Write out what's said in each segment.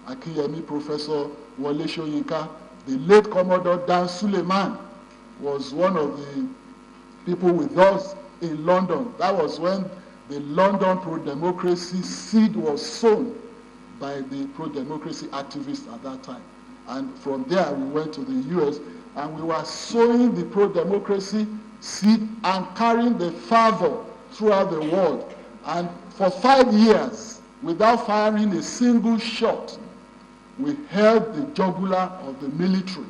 Akiyemi, Professor Wole Soyinka, the late Commodore Dan Suleiman was one of the people with us in London. That was when the London pro-democracy seed was sown by the pro-democracy activists at that time. And from there, we went to the US, and we were sowing the pro-democracy seed and carrying the fervor throughout the world. And for 5 years, without firing a single shot, we held the jugular of the military.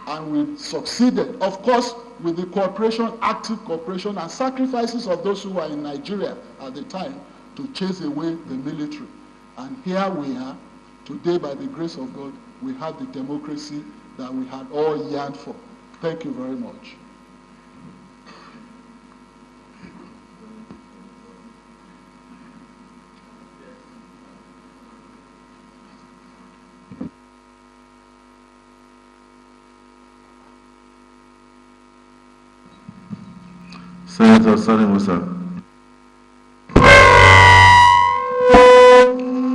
And we succeeded, of course, with the cooperation, active cooperation, and sacrifices of those who were in Nigeria at the time to chase away the military. And here we are, today, by the grace of God, we have the democracy that we had all yearned for. Thank you very much. Senator Salim Musa.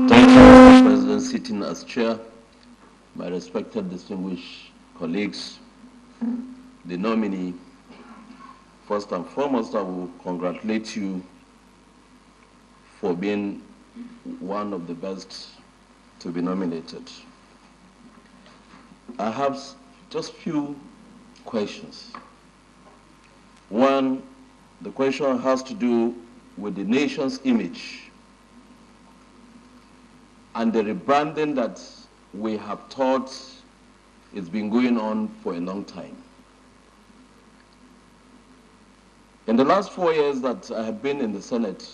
Thank you, Mr. President, sitting as chair, my respected distinguished colleagues, the nominee. First and foremost, I will congratulate you for being one of the best to be nominated. I have just few questions. One, the question has to do with the nation's image and the rebranding that we have thought has been going on for a long time. In the last 4 years that I have been in the Senate,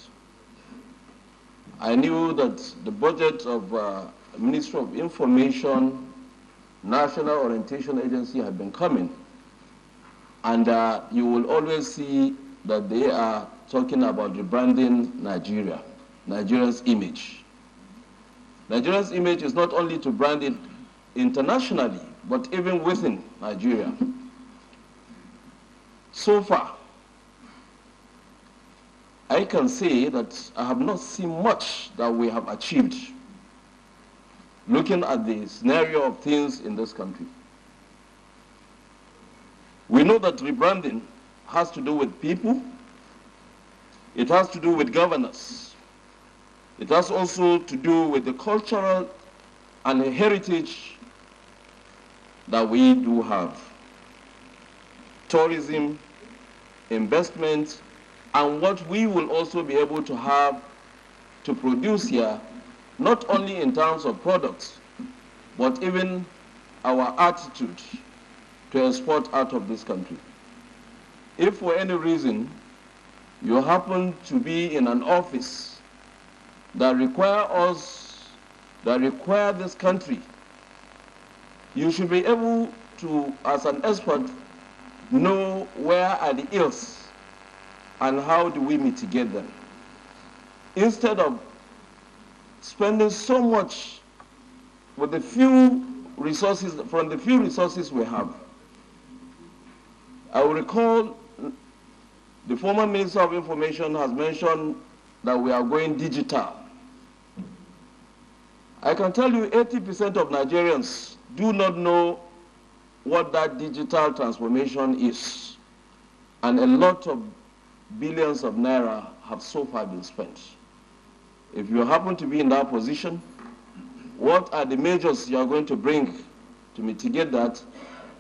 I knew that the budget of Ministry of Information, National Orientation Agency had been coming. And you will always see that they are talking about rebranding Nigeria, Nigeria's image. Nigeria's image is not only to brand it internationally, but even within Nigeria. So far, I can say that I have not seen much that we have achieved looking at the scenario of things in this country. We know that rebranding has to do with people. It has to do with governance. It has also to do with the cultural and the heritage that we do have. Tourism, investment, and what we will also be able to have to produce here, not only in terms of products, but even our attitude to export out of this country. If for any reason you happen to be in an office that require this country, you should be able to, as an expert, know where are the ills and how do we mitigate them. Instead of spending so much with the few resources, from the few resources we have. I will recall the former Minister of Information has mentioned that we are going digital. I can tell you 80% of Nigerians do not know what that digital transformation is. And a lot of billions of naira have so far been spent. If you happen to be in that position, what are the measures you are going to bring to mitigate that?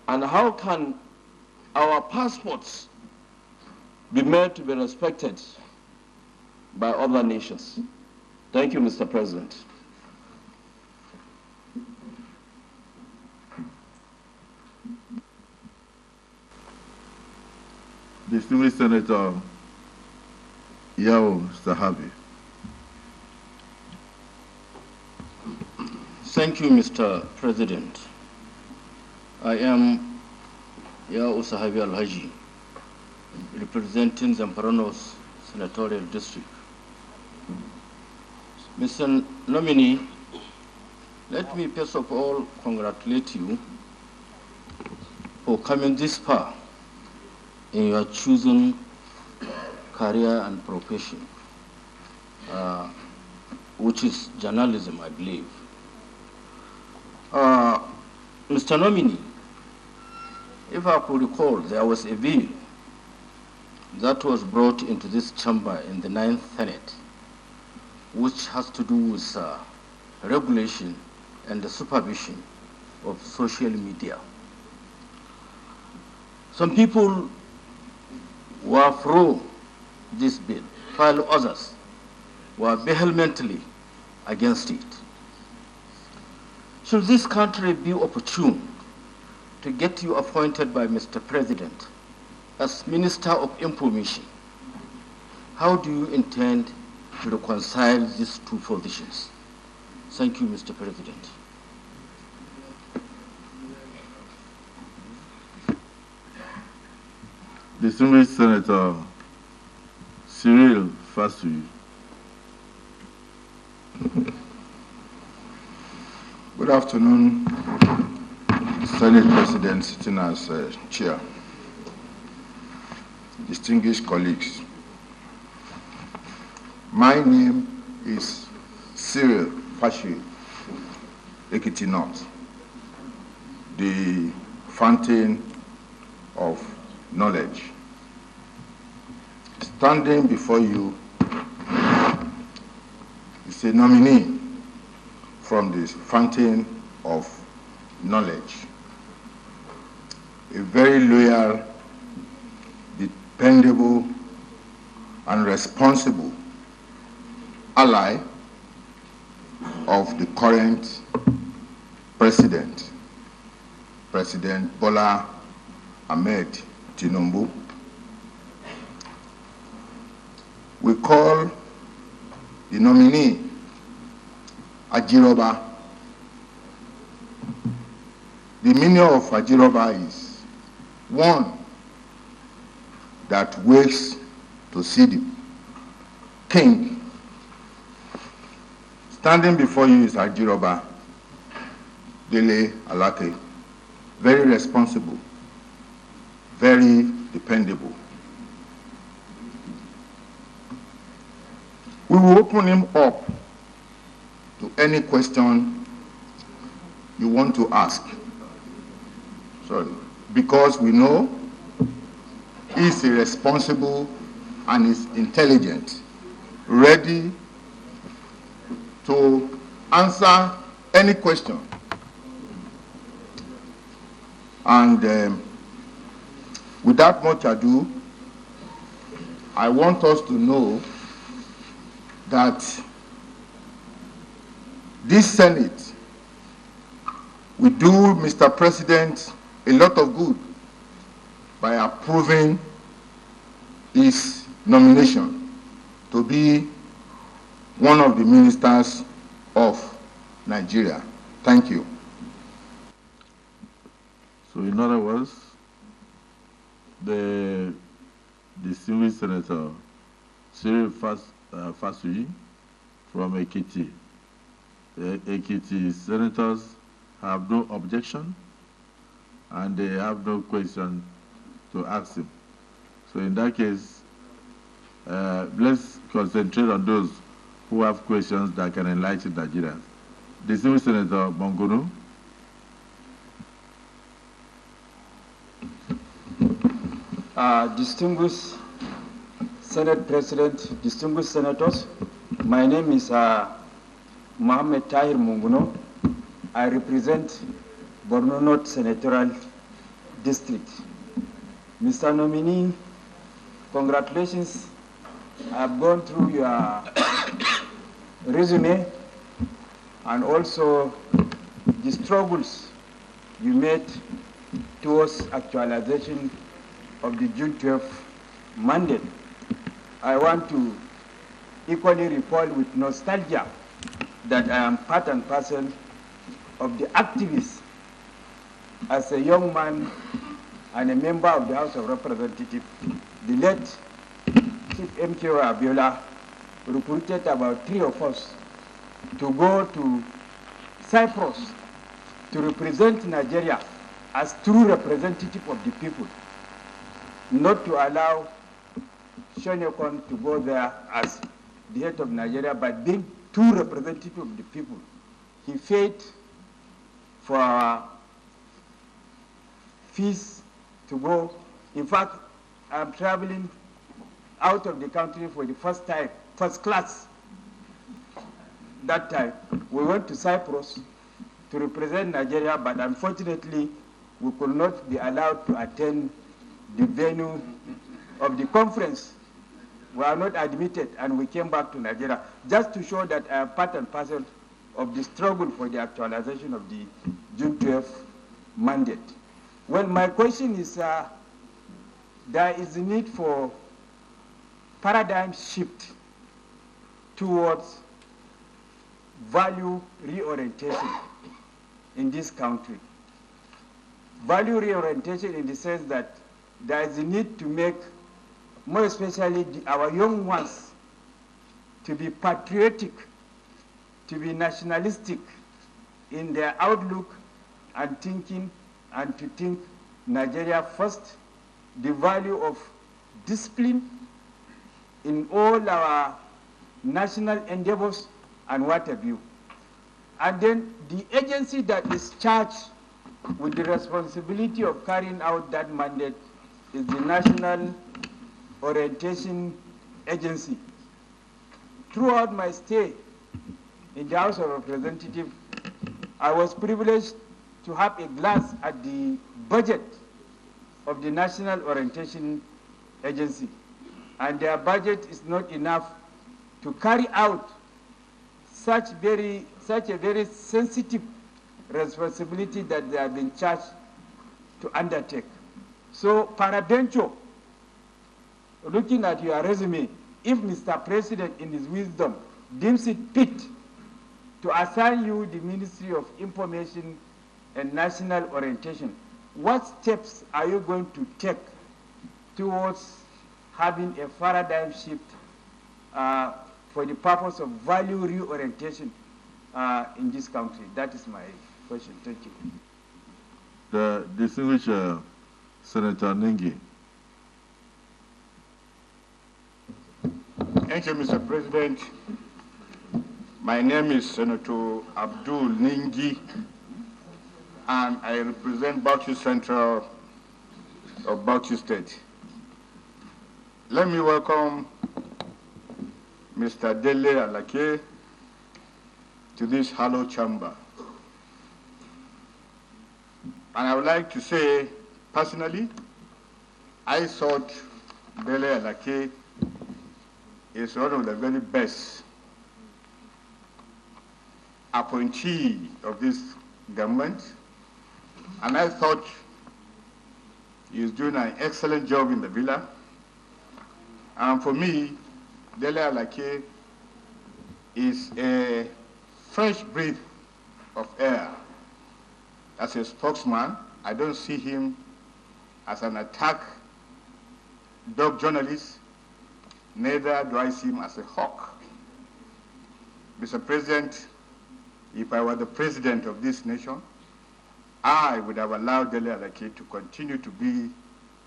And how can our passports be made to be respected by other nations? Thank you, Mr. President. Distinguished Senator Yao Sahabi. Thank you, Mr. President. I am Yao Sahabi Al-Haji, representing Zamfaranos Senatorial District. Mr. Nominee, let me first of all congratulate you for coming this far in your chosen career and profession, which is journalism, I believe. Mr. Nominee, if I could recall, there was a bill that was brought into this chamber in the 9th Senate, which has to do with regulation and the supervision of social media. Some people were pro this bill, while others were vehemently against it. Should this country be opportune to get you appointed by Mr. President as Minister of Information, how do you intend to reconcile these two positions? Thank you, Mr. President. Distinguished Senator Cyril Fasui. Good afternoon, Senate President sitting as chair, distinguished colleagues. My name is Cyril Fasui, Ekiti North, the fountain of knowledge. Standing before you is a nominee from this fountain of knowledge, a very loyal, dependable, and responsible ally of the current president, President Bola Ahmed Tinubu. We call the nominee Ajiroba. The meaning of Ajiroba is one that wakes to see the king. Standing before you is Ajiroba, Dele Alake, very responsible, very dependable. We will open him up to any question you want to ask. Sorry, because we know he's responsible and is intelligent, ready to answer any question. And without much ado, I want us to know that this Senate will do Mr. President a lot of good by approving his nomination to be one of the ministers of Nigeria. Thank you. So in other words, the distinguished Senator Cyril Fasui from Ekiti. The Ekiti senators have no objection and they have no question to ask him. So in that case, let's concentrate on those who have questions that can enlighten Nigerians. Distinguished Senator Bongunu. Distinguished Senate President, distinguished senators, my name is Mohammed Tahir Munguno. I represent Borno North Senatorial District. Mr. Nominee, congratulations. I've gone through your resume and also the struggles you made towards actualization of the June 12th mandate. I want to equally recall with nostalgia that I am part and parcel of the activists as a young man and a member of the House of Representatives. The late Chief MKO Abiola recruited about 3 of us to go to Cyprus to represent Nigeria as true representative of the people, not to allow Shonekon to go there as the head of Nigeria, but being true representative of the people. He fought for our fees to go. In fact, I'm traveling out of the country for the first time, first class. That time, we went to Cyprus to represent Nigeria, but unfortunately, we could not be allowed to attend the venue of the conference. We are not admitted, and we came back to Nigeria, just to show that I am part and parcel of the struggle for the actualization of the June 12th mandate. Well, my question is, there is a need for paradigm shift towards value reorientation in this country. Value reorientation in the sense that there is a need to make, more especially our young ones, to be patriotic, to be nationalistic in their outlook and thinking, and to think Nigeria first, the value of discipline in all our national endeavors and what have you. And then the agency that is charged with the responsibility of carrying out that mandate is the National Orientation Agency. Throughout my stay in the House of Representatives, I was privileged to have a glance at the budget of the National Orientation Agency. And their budget is not enough to carry out such a very sensitive responsibility that they have been charged to undertake. So, peradventure, looking at your resume, if Mr. President in his wisdom deems it fit to assign you the Ministry of Information and National Orientation, what steps are you going to take towards having a paradigm shift for the purpose of value reorientation in this country? That is my question. Thank you. The distinguished Senator Ningi. Thank you, Mr. President. My name is Senator Abdul Ningi, and I represent Bauchi Central of Bauchi State. Let me welcome Mr. Dele Alake to this hallowed chamber. And I would like to say, personally, I thought Dele Alake is one of the very best appointee of this government, and I thought he is doing an excellent job in the villa. And for me, Dele Alake is a fresh breath of air. As a spokesman, I don't see him as an attack dog journalist, neither do I see him as a hawk. Mr. President, if I were the president of this nation, I would have allowed Dele Alake to continue to be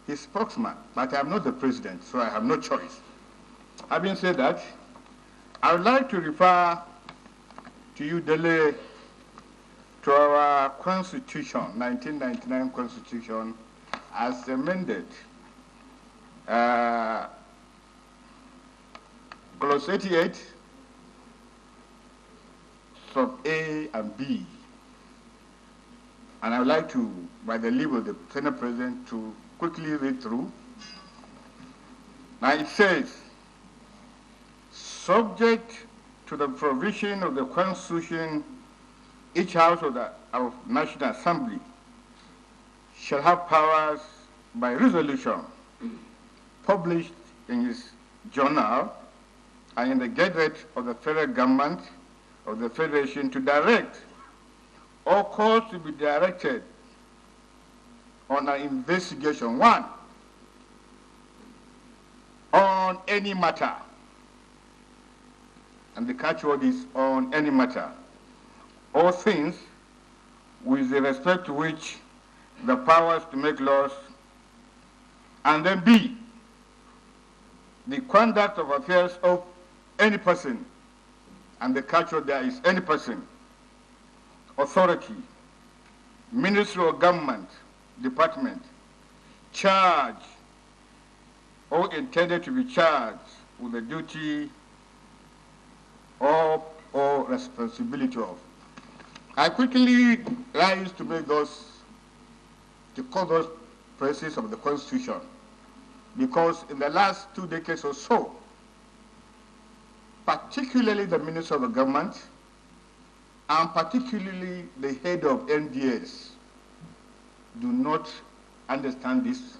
his spokesman, but I am not the president, so I have no choice. Having said that, I would like to refer to you, Dele, to our Constitution, 1999 Constitution, as amended. Clause 88, sub A and B. And I would like to, by the leave of the Senate President, to quickly read through. Now it says, subject to the provision of the Constitution, each house of the National Assembly shall have powers by resolution published in its journal and in the Gazette of the Federal Government of the Federation to direct or cause to be directed on an investigation, one, on any matter, and the catchword is on any matter, or things with the respect to which the powers to make laws, and then B, the conduct of affairs of any person, and the catchword there is any person, authority, ministry or government, department charged or intended to be charged with the duty of or responsibility of. I quickly rise to make to call those phrases of the Constitution, because in the last 2 decades or so, particularly the minister of the government, and particularly the head of NDS, do not understand this.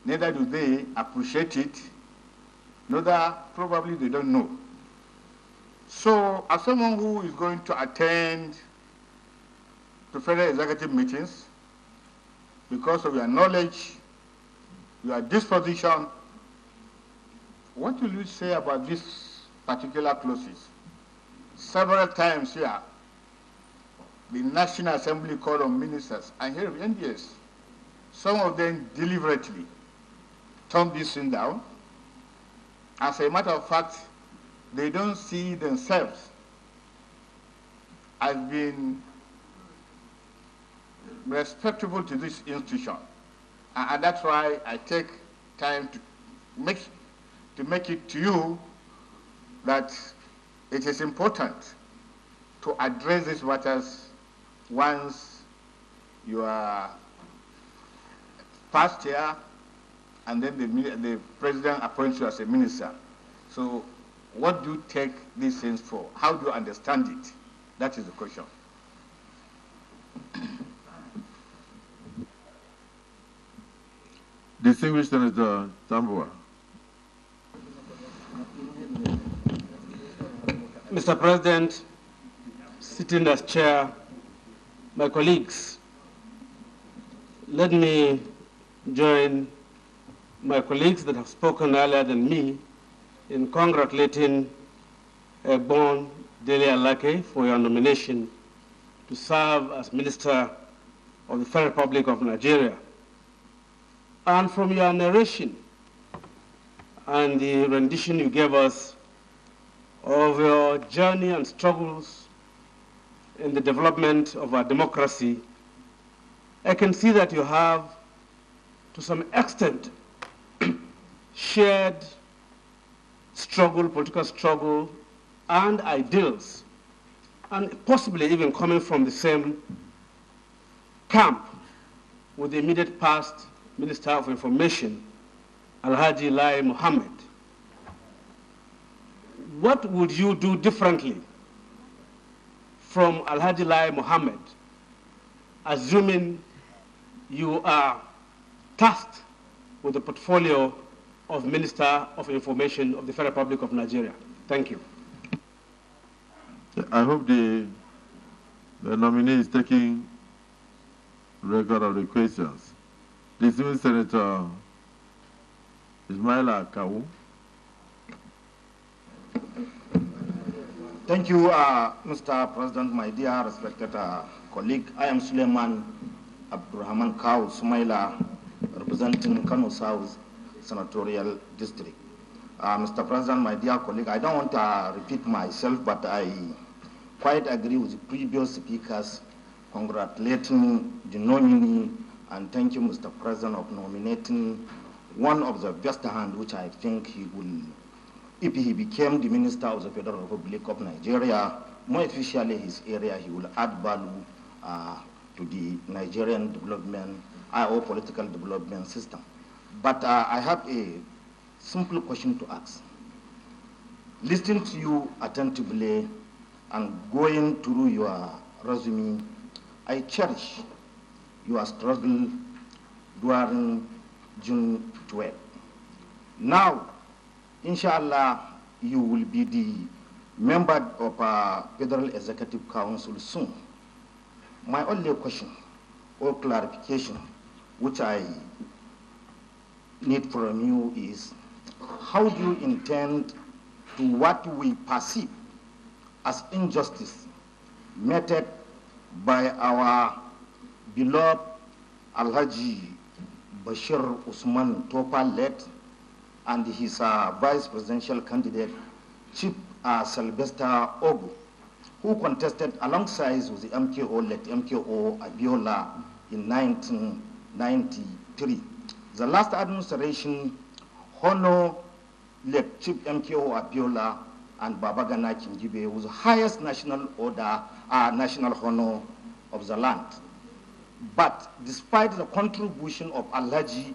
Neither do they appreciate it, neither probably they don't know. So as someone who is going to attend to federal executive meetings, because of your knowledge, your disposition, what will you say about these particular clauses? Several times here, the National Assembly called on ministers and here of NDS. Some of them deliberately turned this thing down. As a matter of fact, they don't see themselves as being respectable to this institution. And that's why I take time to make it to you that it is important to address these matters once you are past here and then the president appoints you as a minister. So what do you take these things for? How do you understand it? That is the question. Distinguished Senator Tambua. Mr. President, sitting as chair, my colleagues, let me join my colleagues that have spoken earlier than me in congratulating Bon DeleAlake for your nomination to serve as Minister of the Federal Republic of Nigeria. And from your narration and the rendition you gave us of your journey and struggles in the development of our democracy, I can see that you have, to some extent, shared struggle, political struggle, and ideals, and possibly even coming from the same camp with the immediate past Minister of Information, Alhaji Lai Mohammed. What would you do differently from Alhaji Lai Mohammed, assuming you are tasked with the portfolio of Minister of Information of the Federal Republic of Nigeria? Thank you. I hope the nominee is taking record of the questions. Distinguished Senator Ismaila Kawu. Thank you, Mr. President, my dear respected colleague. I am Suleiman Abdurrahman Kawu Sumaila, representing Kano South Senatorial District. Mr. President, my dear colleague, I don't want to repeat myself, but I quite agree with the previous speakers congratulating the nominee, and thank you, Mr. President, of nominating one of the best hand, which I think he will, if he became the Minister of the Federal Republic of Nigeria, more officially his area, he will add value to the Nigerian development or political development system. But I have a simple question to ask. Listening to you attentively and going through your resume, I cherish your struggle during June 12. Now, inshallah, you will be the member of Federal Executive Council soon. My only question or clarification, which I need from you, is how do you intend to what we perceive as injustice meted by our beloved Alhaji Bashir Usman Topa led and his vice presidential candidate, Chief Sylvester Ogu, who contested alongside with the MKO, late MKO Abiola in 1993. The last administration honored late Chief MKO Abiola and Babagana Kingibe with the highest national honor of the land. But despite the contribution of Alhaji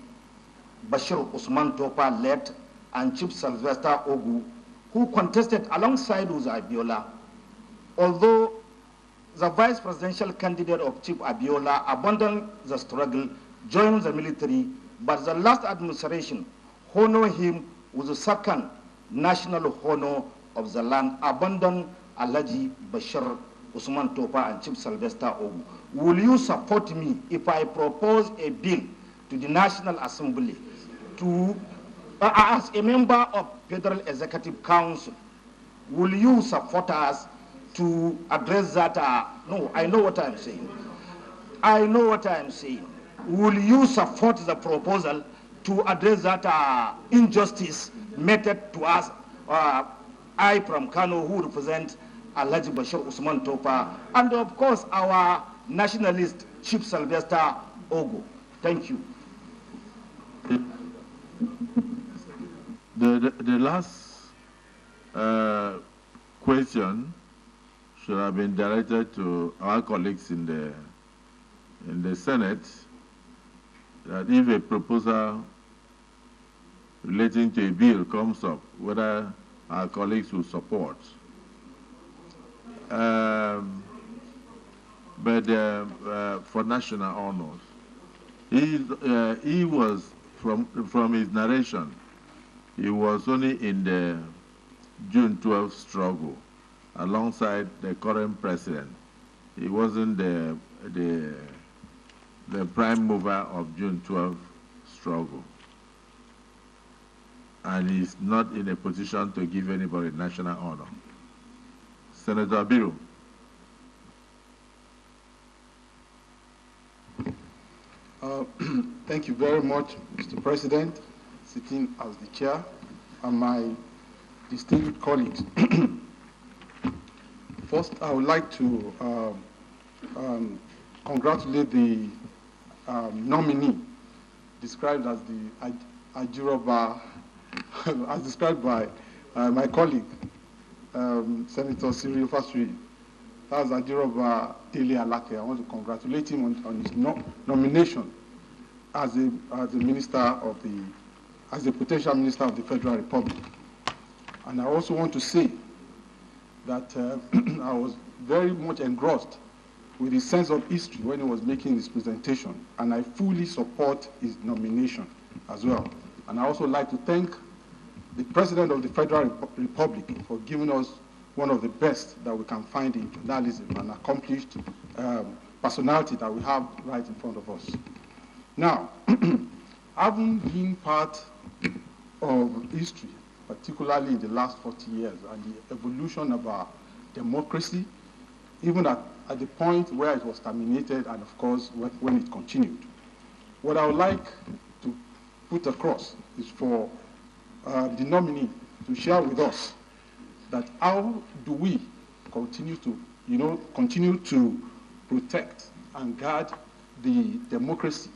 Bashir Usman Topa led and Chief Sylvester Ogu, who contested alongside with Abiola, although the vice presidential candidate of Chief Abiola abandoned the struggle, joined the military, but the last administration honored him with the second national honor of the land, abandoned Alhaji Bashir Usman Topa and Chief Sylvester Ogu. Will you support me if I propose a bill to the National Assembly to, as a member of Federal Executive Council, will you support us to address that? No, I know what I'm saying. I know what I'm saying. Will you support the proposal to address that injustice meted to us? I from Kano, who represent Alhaji Bashir Usman Topa, and of course our nationalist Chief Sylvester Ogu. Thank you. The last question should have been directed to our colleagues in the Senate, that if a proposal relating to a bill comes up, whether our colleagues will support. But for national honors, he was, from his narration, he was only in the June 12th struggle alongside the current president. He wasn't the prime mover of June 12th struggle. And he's not in a position to give anybody national honor. Senator Abiru. Thank you very much, Mr. President, sitting as the chair, and my distinguished colleagues. First, I would like to congratulate the nominee, described as the Ajiroba, as described by my colleague, Senator Cyril Fasui. That's Ajiroba DeleAlake. I want to congratulate him on his nomination as a minister of as a potential minister of the Federal Republic. And I also want to say that I was very much engrossed with his sense of history when he was making his presentation, and I fully support his nomination as well. And I also like to thank the President of the Federal Republic for giving us one of the best that we can find in journalism, an accomplished personality that we have right in front of us. Now, having been part of history, particularly in the last 40 years, and the evolution of our democracy, even at the point where it was terminated, and of course, when it continued. What I would like to put across is for the nominee to share with us that how do we continue to protect and guard the democracy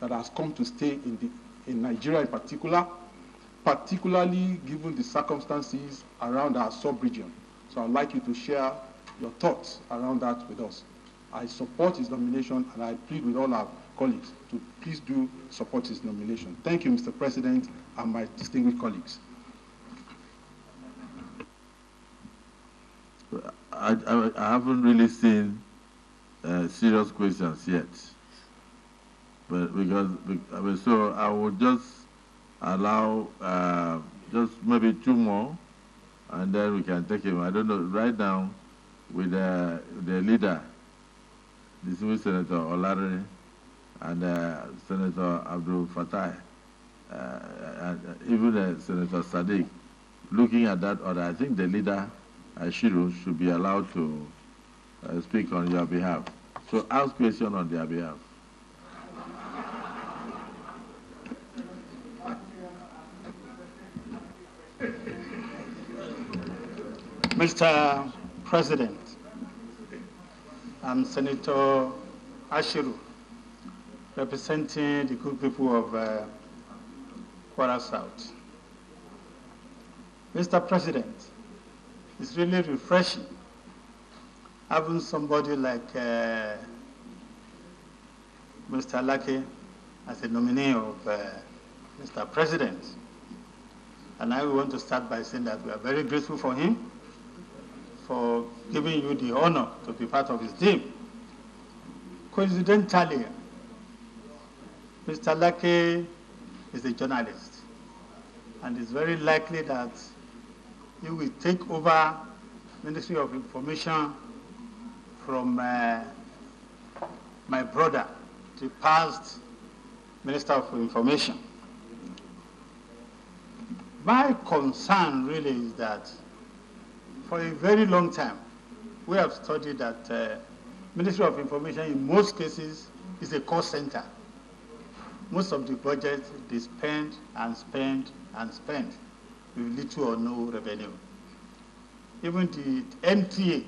that has come to stay in Nigeria in particular, particularly given the circumstances around our sub-region. So I'd like you to share your thoughts around that with us. I support his nomination, and I plead with all our colleagues to please do support his nomination. Thank you, Mr. President, and my distinguished colleagues. I haven't really seen serious questions yet, but so I will just allow just maybe two more, and then we can take him. I don't know right now with the leader, distinguished Senator Olare and Senator Abdul Fattah, and even Senator Sadiq. Looking at that order, I think the leader, Ashiru, should be allowed to speak on your behalf. So ask question on their behalf. Mr. President and Senator Ashiru, representing the good people of Kwara South. Mr. President, it's really refreshing having somebody like Mr. Alake as a nominee of Mr. President. And I want to start by saying that we are very grateful for him for giving you the honor to be part of his team. Coincidentally, Mr. Alake is a journalist, and it's very likely that he will take over Ministry of Information from my brother, the past Minister of Information. My concern really is that for a very long time, we have studied that Ministry of Information in most cases is a cost center. Most of the budget they spend and spend and spend with little or no revenue. Even the MTA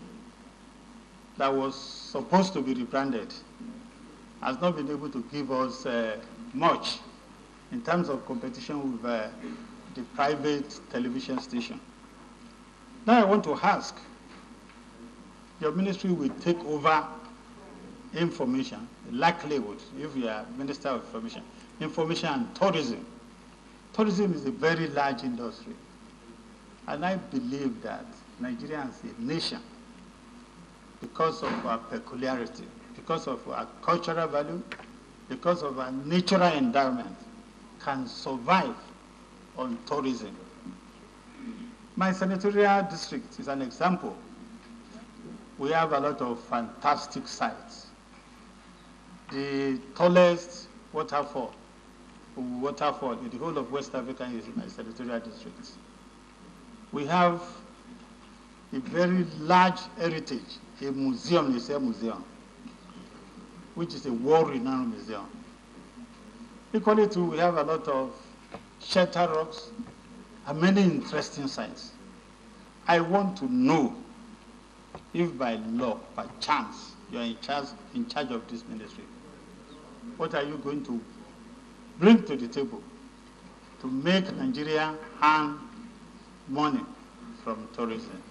that was supposed to be rebranded has not been able to give us much in terms of competition with the private television station. Now I want to ask, your ministry will take over information, likelihood, if you are Minister of Information and Tourism. Tourism is a very large industry. And I believe that Nigeria as a nation, because of our peculiarity, because of our cultural value, because of our natural endowment, can survive on tourism. My senatorial district is an example. We have a lot of fantastic sites. The tallest waterfall in the whole of West Africa is in my senatorial district. We have a very large heritage, a museum, which is a world-renowned museum. Equally too, we have a lot of shelter rocks and many interesting sites. I want to know if by law, by chance, you are in charge of this ministry. What are you going to bring to the table to make Nigeria earn money from tourism?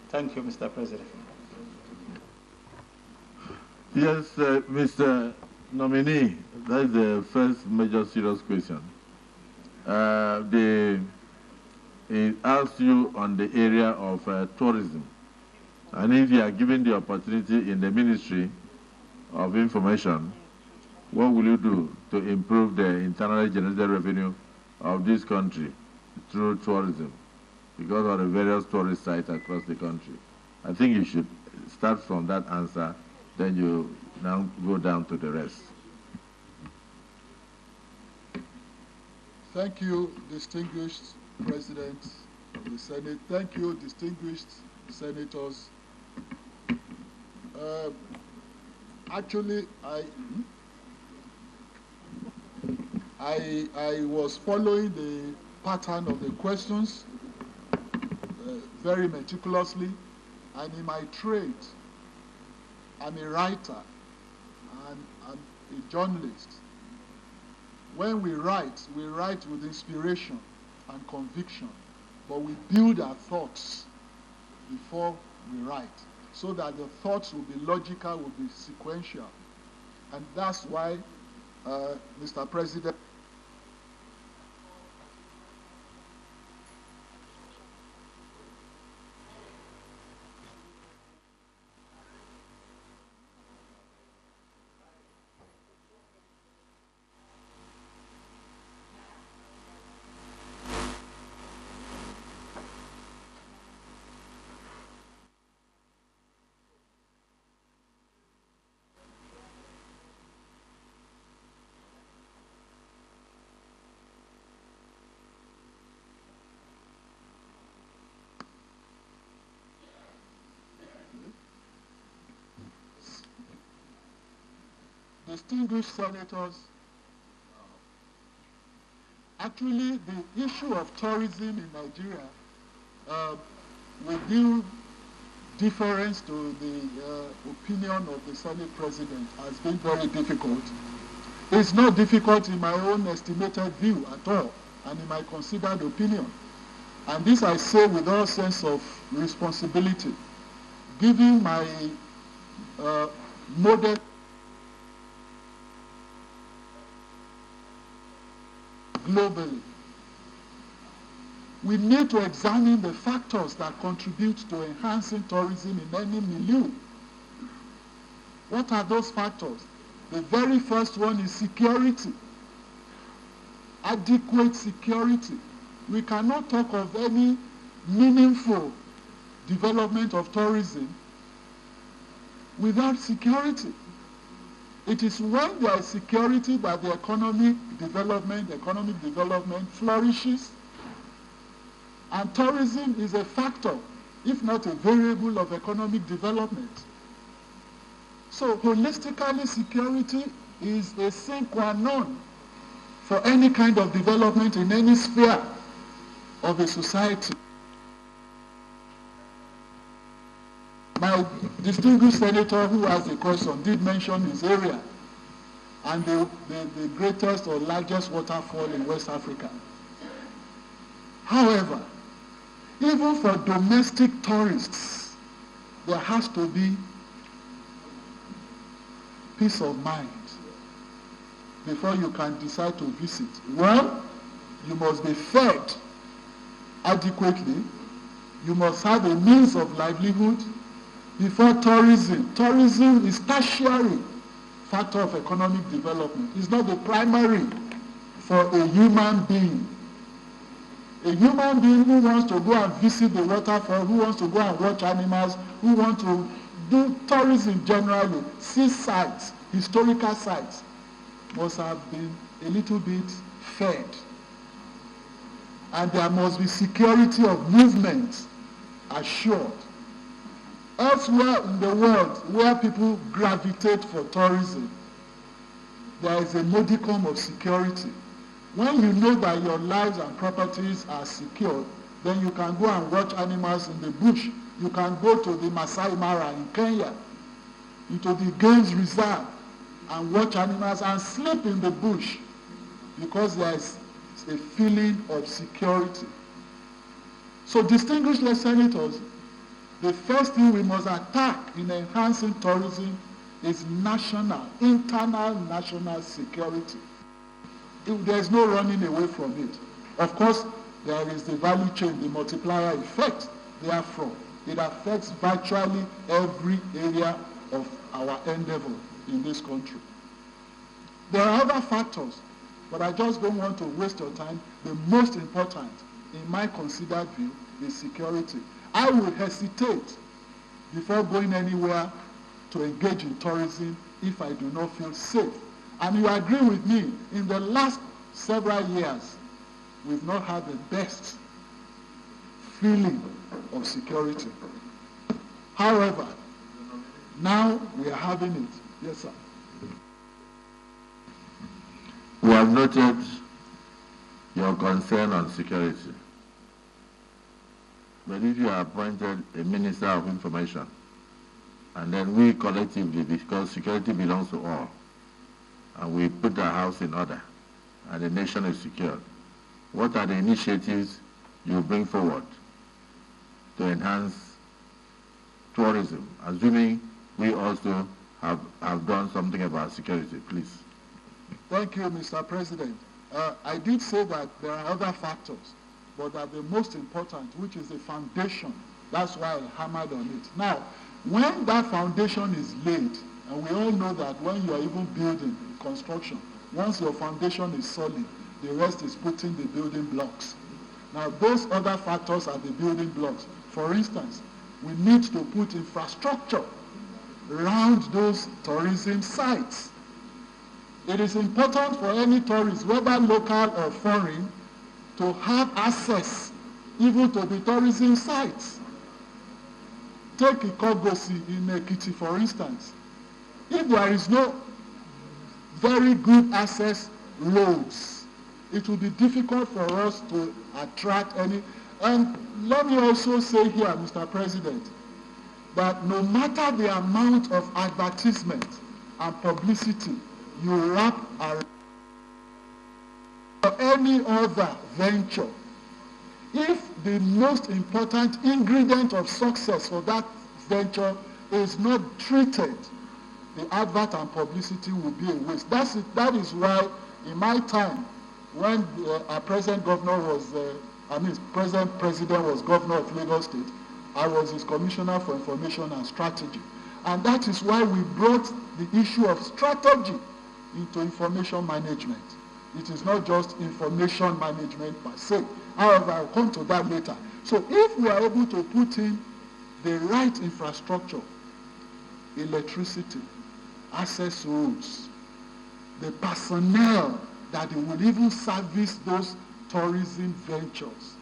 Thank you, Mr. President. Yes, Mr. Nominee, that is the first major serious question. It asks you on the area of tourism. And if you are given the opportunity in the Ministry of Information, what will you do to improve the internally generated revenue of this country through tourism because of the various tourist sites across the country? I think you should start from that answer, then you now go down to the rest. Thank you, distinguished President of the Senate. Thank you, distinguished senators. Actually, I was following the pattern of the questions very meticulously, and in my trade, I'm a writer and I'm a journalist. When we write with inspiration and conviction, but we build our thoughts before we write, so that the thoughts will be logical, will be sequential. And that's why, Mr. President, distinguished senators, actually the issue of tourism in Nigeria, with due deference to the opinion of the Senate President, has been very difficult. It's not difficult in my own estimated view at all, and in my considered opinion. And this I say with all sense of responsibility, given my modest globally. We need to examine the factors that contribute to enhancing tourism in any milieu. What are those factors? The very first one is security. Adequate security. We cannot talk of any meaningful development of tourism without security. It is when there is security that the economic development flourishes. And tourism is a factor, if not a variable of economic development. So holistically, security is a sine qua non for any kind of development in any sphere of a society. My distinguished senator who has a question did mention his area and the greatest or largest waterfall in West Africa. However, even for domestic tourists, there has to be peace of mind before you can decide to visit. One, you must be fed adequately. You must have a means of livelihood before tourism. Tourism is tertiary factor of economic development. It's not the primary for a human being. A human being who wants to go and visit the waterfall, who wants to go and watch animals, who wants to do tourism generally, see sites, historical sites, must have been a little bit fed. And there must be security of movement assured. Elsewhere in the world, where people gravitate for tourism, there is a modicum of security. When you know that your lives and properties are secure, then you can go and watch animals in the bush. You can go to the Masai Mara in Kenya, into the Games Reserve, and watch animals and sleep in the bush because there is a feeling of security. So, distinguished senators, the first thing we must attack in enhancing tourism is internal national security. There is no running away from it. Of course, there is the value chain, the multiplier effect. Therefore, it affects virtually every area of our endeavor in this country. There are other factors, but I just don't want to waste your time. The most important, in my considered view, is security. I will hesitate before going anywhere to engage in tourism if I do not feel safe. And you agree with me, in the last several years, we've not had the best feeling of security. However, now we are having it. Yes, sir. We have noted your concern on security. But if you are appointed a Minister of Information, and then we collectively, because security belongs to all, and we put our house in order, and the nation is secured, what are the initiatives you bring forward to enhance tourism, assuming we also have done something about security, please? Thank you, Mr. President. I did say that there are other factors, but that the most important, which is the foundation, that's why I hammered on it. Now, when that foundation is laid, and we all know that when you are even building construction, once your foundation is solid, the rest is putting the building blocks. Now, those other factors are the building blocks. For instance, we need to put infrastructure around those tourism sites. It is important for any tourist, whether local or foreign, to have access even to the tourism sites. Take Ikogosi in Ekiti, for instance. If there is no very good access roads, it will be difficult for us to attract any. And let me also say here, Mr. President, that no matter the amount of advertisement and publicity you wrap around any other venture. If the most important ingredient of success for that venture is not treated, the advert and publicity will be a waste. That is why in my time, when our present governor was, present president was governor of Lagos State, I was his commissioner for information and strategy. And that is why we brought the issue of strategy into information management. It is not just information management per se. However, I'll come to that later. So if we are able to put in the right infrastructure, electricity, access roads, the personnel that will even service those tourism ventures,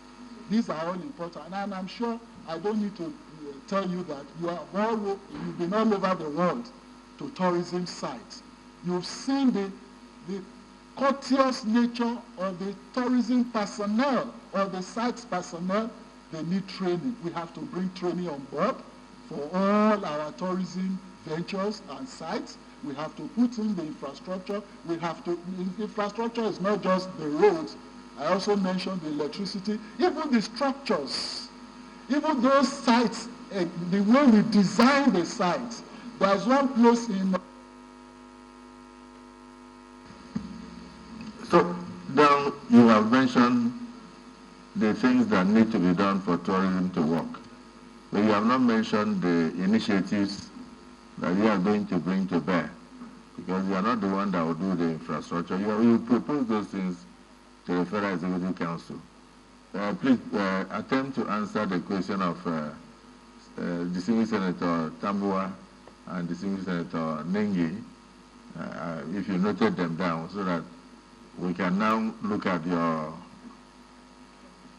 these are all important. And I'm sure I don't need to tell you that you've been all over the world to tourism sites. You've seen the courteous nature of the tourism personnel or the site's personnel. They need training. We have to bring training on board for all our tourism ventures and sites. We have to put in the infrastructure. Infrastructure is not just the roads. I also mentioned the electricity, even the structures, even those sites, the way we design the sites. There's one place in... So now you have mentioned the things that need to be done for tourism to work. But you have not mentioned the initiatives that you are going to bring to bear, because you are not the one that will do the infrastructure. You propose those things to the Federal Executive Council. Please attempt to answer the question of distinguished Senator Tambua and distinguished Senator Nengi, if you noted them down, so that we can now look at your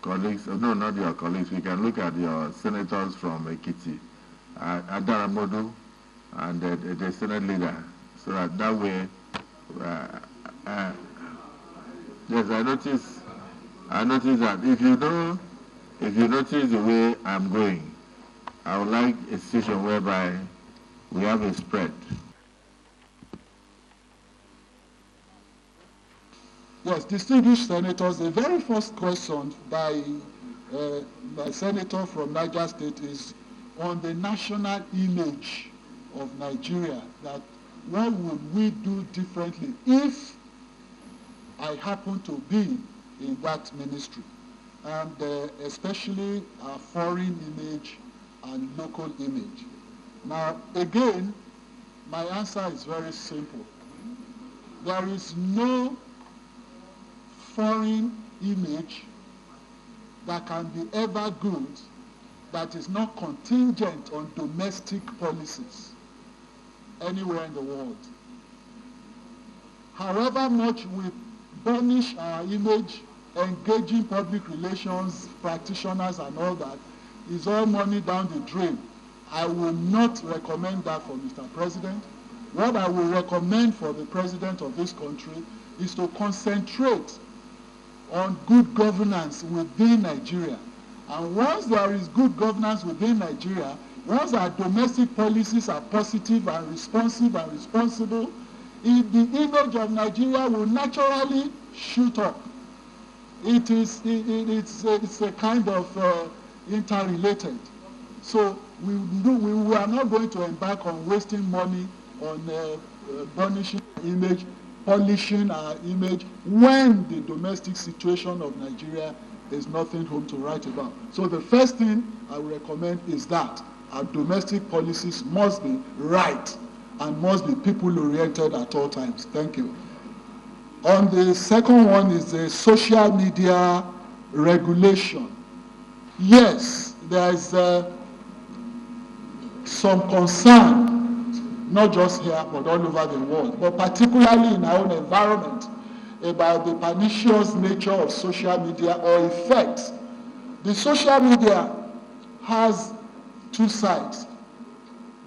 colleagues, no, not your colleagues, we can look at your senators from Ekiti, Adaramodu, and the Senate leader, so that way, yes, I notice that if you notice the way I'm going, I would like a situation whereby we have a spread. Yes, distinguished senators, the very first question by senator from Niger State is on the national image of Nigeria, that what would we do differently if I happen to be in that ministry, and especially our foreign image and local image. Now, again, my answer is very simple. There is no foreign image that can be ever good that is not contingent on domestic policies anywhere in the world. However much we burnish our image, engaging public relations practitioners and all that, is all money down the drain. I will not recommend that for Mr. President. What I will recommend for the president of this country is to concentrate on good governance within Nigeria. And once there is good governance within Nigeria, once our domestic policies are positive and responsive and responsible, the image of Nigeria will naturally shoot up. It's a kind of interrelated. So we are not going to embark on wasting money on burnishing image, polishing our image, when the domestic situation of Nigeria is nothing home to write about. So the first thing I would recommend is that our domestic policies must be right and must be people-oriented at all times. Thank you. On the second one is the social media regulation. Yes, there is some concern, not just here, but all over the world, but particularly in our own environment, about the pernicious nature of social media or effects. The social media has two sides.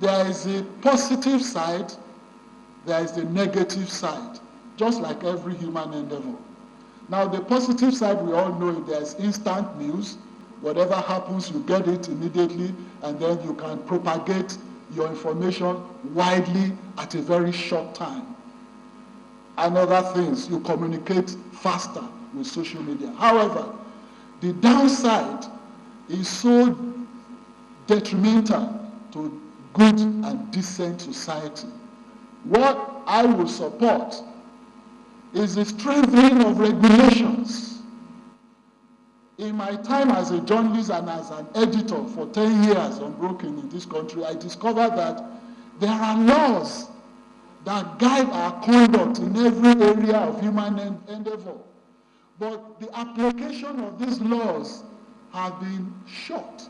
There is a positive side, there is the negative side, just like every human endeavor. Now, the positive side, we all know, there's instant news. Whatever happens, you get it immediately, and then you can propagate your information widely at a very short time. and other things. You communicate faster with social media. However, the downside is so detrimental to good and decent society. What I will support is the strengthening of regulations. In my time as a journalist and as an editor for 10 years unbroken in this country, I discovered that there are laws that guide our conduct in every area of human endeavor. But the application of these laws have been short.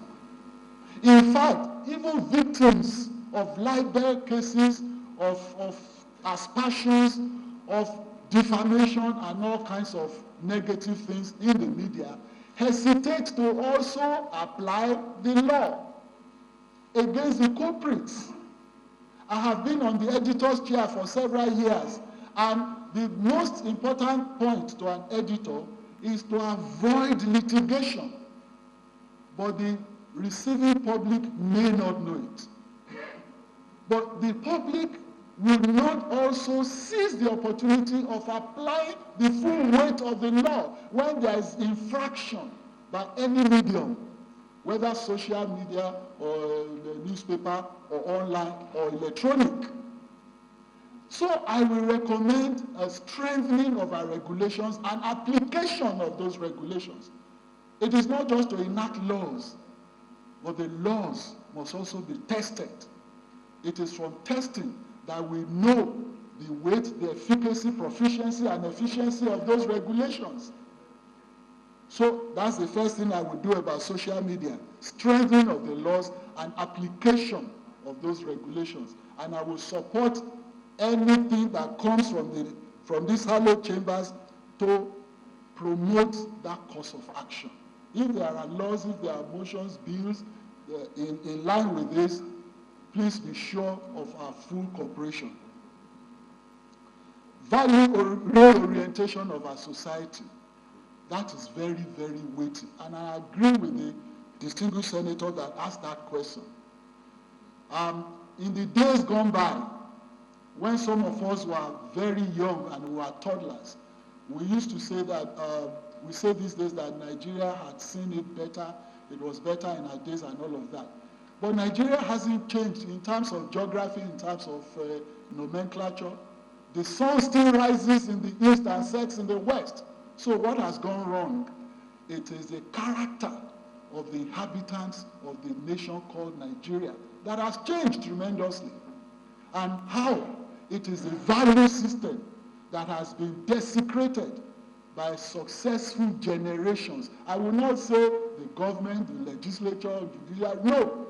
In fact, even victims of libel cases, of aspersions, of defamation, and all kinds of negative things in the media hesitate to also apply the law against the culprits. I have been on the editor's chair for several years, and the most important point to an editor is to avoid litigation. But the receiving public may not know it. But the public will not also seize the opportunity of applying the full weight of the law when there is infraction by any medium, whether social media or the newspaper or online or electronic. So I will recommend a strengthening of our regulations and application of those regulations. It is not just to enact laws, but the laws must also be tested. It is from testing that we know the weight, the efficacy, proficiency, and efficiency of those regulations. So that's the first thing I would do about social media, strengthening of the laws and application of those regulations. And I will support anything that comes from these hallowed chambers to promote that course of action. If there are laws, if there are motions, bills in line with this, please be sure of our full cooperation. Value or reorientation of our society. That is very, very weighty. And I agree with the distinguished senator that asked that question. In the days gone by, when some of us were very young and we were toddlers, we used to say that, we say these days that Nigeria had seen it better, it was better in our days and all of that. But Nigeria hasn't changed in terms of geography, in terms of nomenclature. The sun still rises in the east and sets in the west. So what has gone wrong? It is the character of the inhabitants of the nation called Nigeria that has changed tremendously. And how it is the value system that has been desecrated by successful generations. I will not say the government, the legislature, the judiciary, no.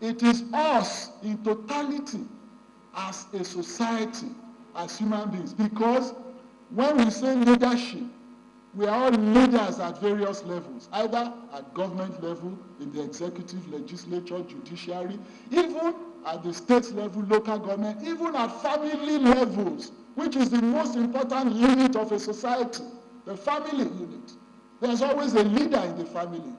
It is us in totality as a society, as human beings. Because when we say leadership, we are all leaders at various levels, either at government level, in the executive, legislature, judiciary, even at the state level, local government, even at family levels, which is the most important unit of a society, the family unit. There's always a leader in the family.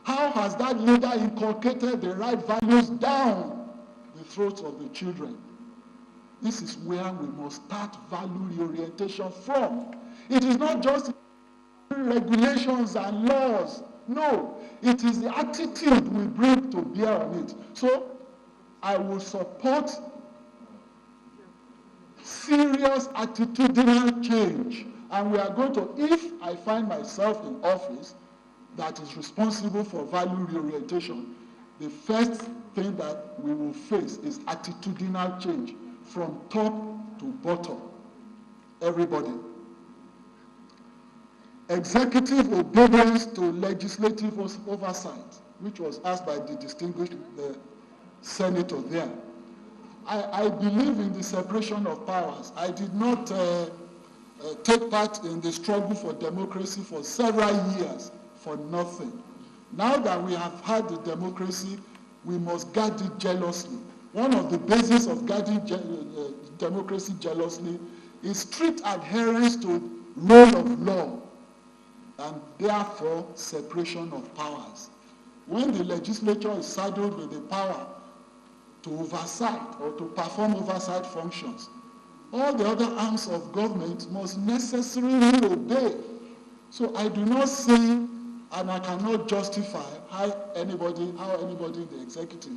How has that leader inculcated the right values down the throats of the children? This is where we must start value reorientation from. It is not just regulations and laws. No, it is the attitude we bring to bear on it. So I will support serious attitudinal change. And we are going to, if I find myself in office that is responsible for value reorientation, the first thing that we will face is attitudinal change from top to bottom. Everybody. Executive obedience to legislative oversight, which was asked by the distinguished senator there. I believe in the separation of powers. I did not take part in the struggle for democracy for several years for nothing. Now that we have had the democracy, we must guard it jealously. One of the bases of guarding democracy jealously is strict adherence to rule of law and therefore separation of powers. When the legislature is saddled with the power to oversight or to perform oversight functions, all the other arms of government must necessarily obey. So I do not see, and I cannot justify how anybody in the executive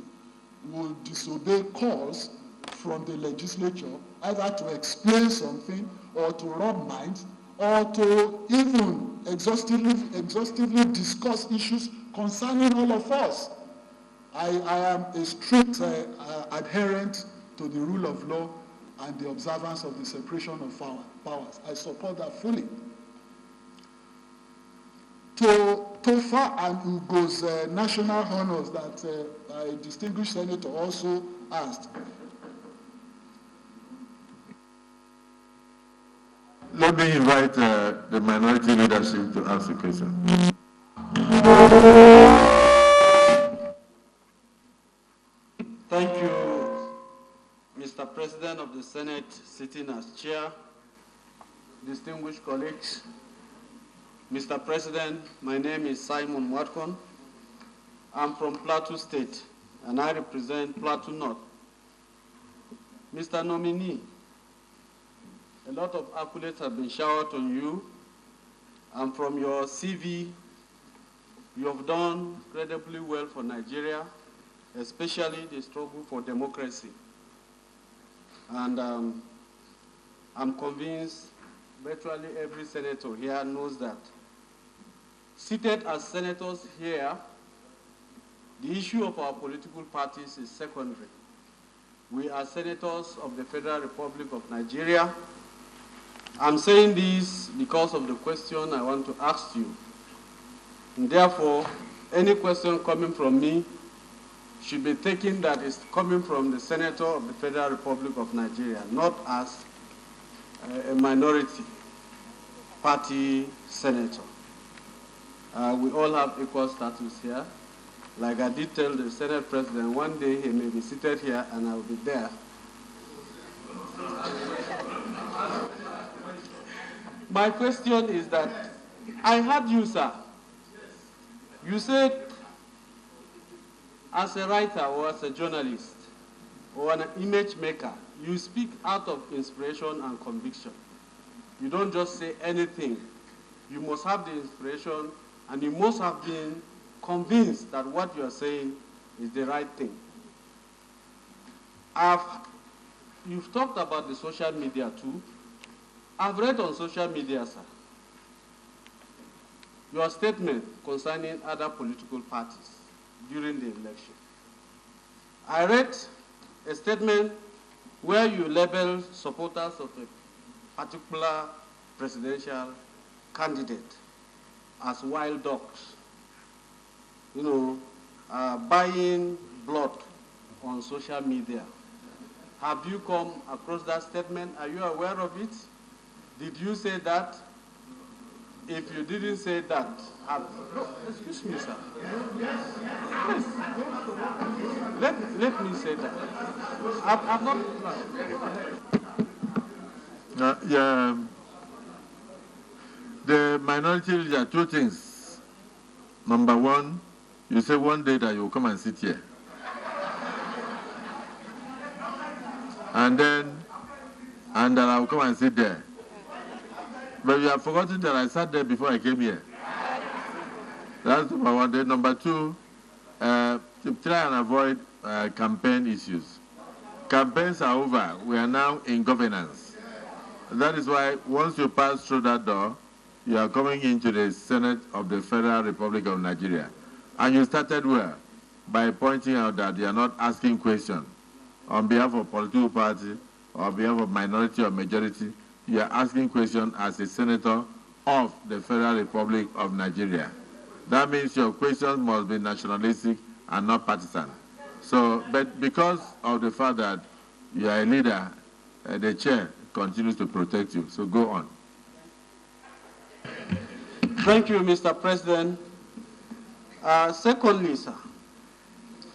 will disobey calls from the legislature, either to explain something or to rub minds or to even exhaustively discuss issues concerning all of us. I am a strict adherent to the rule of law and the observance of the separation of powers. I support that fully. To Tofa and Ugo's national honors that a distinguished senator also asked. Let me invite the minority leadership to ask a question. Thank you, Mr. President of the Senate, sitting as chair, distinguished colleagues. Mr. President, my name is Simon Watkon. I'm from Plateau State, and I represent Plateau North. Mr. Nominee, a lot of accolades have been showered on you, and from your CV, you have done incredibly well for Nigeria, especially the struggle for democracy. And I'm convinced virtually every senator here knows that. Seated as senators here, the issue of our political parties is secondary. We are senators of the Federal Republic of Nigeria. I'm saying this because of the question I want to ask you. And therefore, any question coming from me should be taken that is coming from the Senator of the Federal Republic of Nigeria, not as a minority party senator. We all have equal status here. Like I did tell the Senate President, one day he may be seated here and I will be there. My question is that, I heard you, sir. You said, as a writer or as a journalist or an image maker, you speak out of inspiration and conviction. You don't just say anything. You must have the inspiration and you must have been convinced that what you are saying is the right thing. You've talked about the social media too. I've read on social media, sir, your statement concerning other political parties during the election. I read a statement where you label supporters of a particular presidential candidate as wild dogs, buying blood on social media. Have you come across that statement? Are you aware of it? Did you say that? If you didn't say that, no, excuse me, sir. Please. Let me say that. I'm not. The minority leader, two things. Number one, you say one day that you will come and sit here. And that I will come and sit there. But you have forgotten that I sat there before I came here. That's number one. Then number two, to try and avoid campaign issues. Campaigns are over. We are now in governance. That is why once you pass through that door, you are coming into the Senate of the Federal Republic of Nigeria. And you started well by pointing out that you are not asking questions on behalf of political party or on behalf of minority or majority. You are asking questions as a senator of the Federal Republic of Nigeria. That means your questions must be nationalistic and not partisan. So, but because of the fact that you are a leader, the chair continues to protect you. So go on. Thank you, Mr. President. Secondly, sir,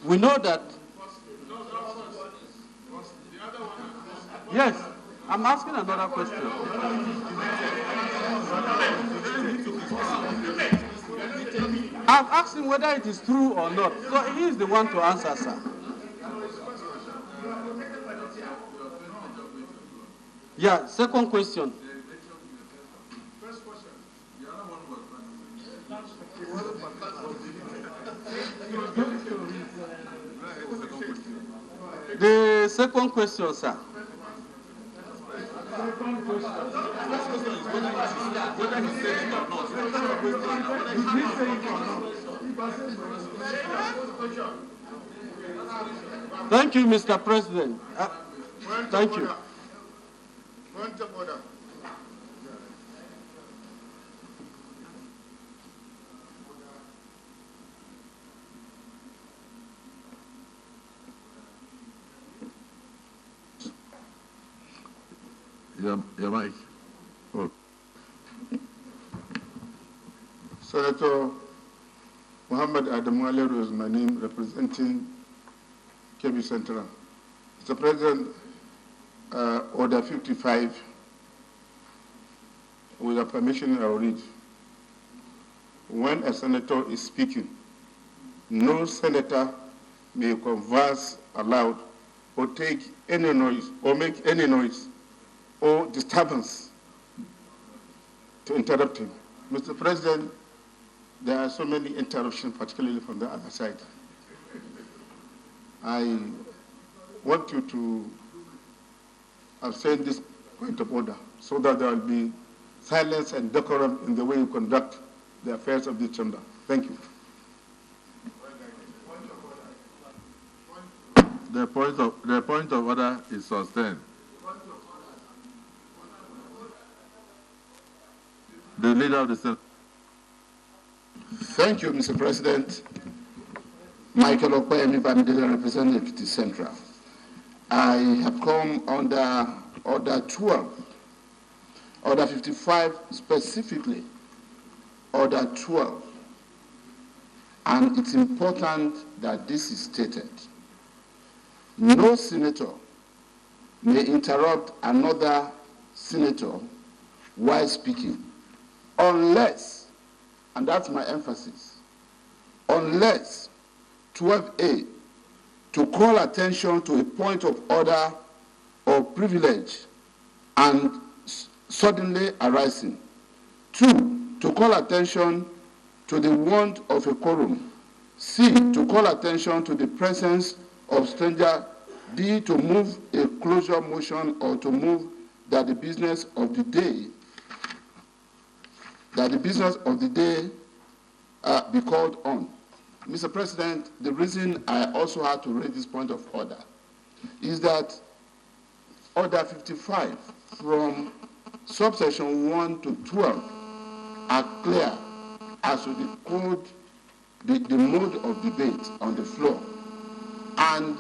we know that... Yes, I'm asking another question. I've asked him whether it is true or not. So he is the one to answer, sir. Yeah, second question. First question. The other one was The second question, sir. Thank you, Mr. President. Thank you. Point of order. your mic. Oh. Senator Mohammed Adam Waleru is my name, representing Kebbi Central. Mr. President, Order 55, with your permission, I will read. When a senator is speaking, no senator may converse aloud or take any noise or make any noise or disturbance to interrupt him. Mr. President, there are so many interruptions, particularly from the other side. I want you to abstain this point of order so that there will be silence and decorum in the way you conduct the affairs of this chamber. Thank you. The point of order is sustained. The leader of the Senate. Thank you, Mr. President. Michael Okwayemi from Dele, representing Ekiti Central. I have come under Order 12, Order 55 specifically, Order 12. And it's important that this is stated. No senator may interrupt another senator while speaking, unless, and that's my emphasis, unless 12A, to call attention to a point of order or privilege and suddenly arising. 2, to call attention to the want of a quorum. C, to call attention to the presence of stranger. D, to move a closure motion or to move that the business of the day be called on. Mr. President, the reason I also had to raise this point of order is that Order 55 from subsection 1 to 12 are clear as to the code, the mode of debate on the floor. And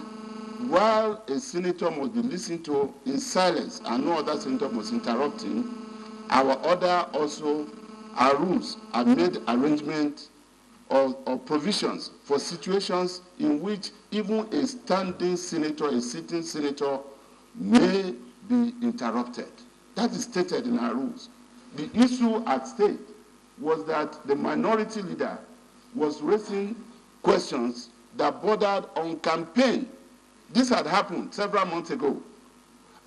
while a senator must be listened to in silence and no other senator must interrupt him, our order also, our rules have made arrangements or provisions for situations in which even a standing senator, a sitting senator, may be interrupted. That is stated in our rules. The issue at stake was that the minority leader was raising questions that bordered on campaign. This had happened several months ago.